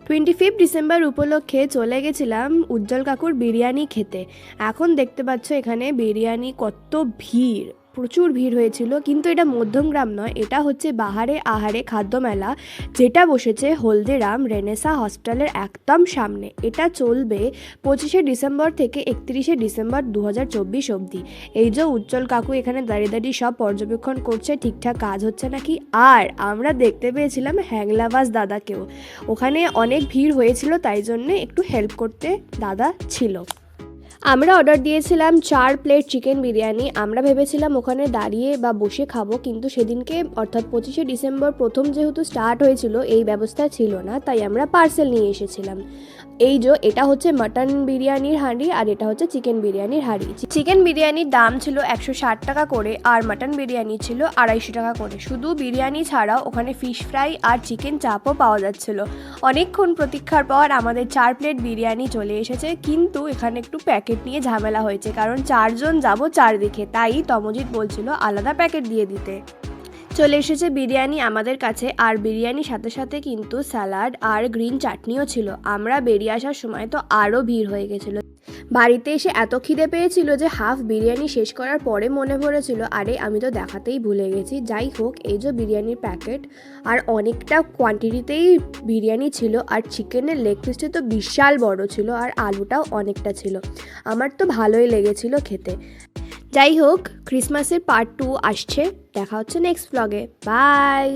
25 December উপলক্ষে চলে গেছিলাম উজ্জ্বল কাকুর বিরিয়ানি খেতে। এখন দেখতে পাচ্ছ এখানে বিরিয়ানি কত ভিড়, প্রচুর ভিড় হয়েছিল। কিন্তু এটা মধ্যমগ্রাম নয়, এটা হচ্ছে বাহারে আহারে খাদ্য মেলা, যেটা বসেছে হলদিরাম রেনেসা হসপিটালের একদম সামনে। এটা চলবে 25শে ডিসেম্বর থেকে 31শে ডিসেম্বর 2024 অবধি। এই যে উজ্জ্বল কাকু এখানে দাঁড়িয়ে দাঁড়িয়ে সব পর্যবেক্ষণ করছে ঠিকঠাক কাজ হচ্ছে নাকি। আর আমরা দেখতে পেয়েছিলাম হ্যাংলাবাজ দাদাকেও। ওখানে অনেক ভিড় হয়েছিল, তাই জন্যে একটু হেল্প করতে দাদা ছিল। আমরা অর্ডার দিয়েছিলাম 4 প্লেট চিকেন বিরিয়ানি। আমরা ভেবেছিলাম ওখানে দাঁড়িয়ে বা বসে খাবো, কিন্তু সেদিনকে অর্থাৎ 25শে ডিসেম্বর প্রথম যেহেতু স্টার্ট হয়েছিল এই ব্যবস্থা ছিল না, তাই আমরা পার্সেল নিয়ে এসেছিলাম। এই যে এটা হচ্ছে মাটন বিরিয়ানির হাঁড়ি আর এটা হচ্ছে চিকেন বিরিয়ানির হাঁড়ি। চিকেন বিরিয়ানির দাম ছিল 160 টাকা করে আর মাটন বিরিয়ানি ছিল 250 টাকা করে। শুধু বিরিয়ানি ছাড়াও ওখানে ফিশ ফ্রাই আর চিকেন চাপও পাওয়া যাচ্ছিল। অনেকক্ষণ প্রতীক্ষার পর আমাদের 4 প্লেট বিরিয়ানি চলে এসেছে, কিন্তু এখানে একটু প্যাকেট নিয়ে ঝামেলা হয়েছে, কারণ 4 জন যাব চারদিকে, তাই তমজিৎ বলছিল আলাদা প্যাকেট দিয়ে দিতে। চলে এসেছে বিরিয়ানি আমাদের কাছে, আর বিরিয়ানির সাথে সাথে কিন্তু স্যালাড আর গ্রিন চাটনিও ছিল। আমরা বেরিয়ে আসার সময় তো আরও ভিড় হয়ে গেছিলো। বাড়িতে এসে এত খিদে পেয়েছিল যে হাফ বিরিয়ানি শেষ করার পরে মনে পড়েছিল আরে আমি তো দেখাতেই ভুলে গেছি। যাই হোক, এই যে বিরিয়ানির প্যাকেট আর অনেকটা কোয়ান্টিটিতেই বিরিয়ানি ছিল, আর চিকেনের লেগ পিসটা তো বিশাল বড় ছিল আর আলুটাও অনেকটা ছিল। আমার তো ভালোই লেগেছিল খেতে। যাই হোক, ক্রিসমাসের পার্ট 2 আসছে। দেখা হচ্ছে নেক্সট ব্লগে। বাই।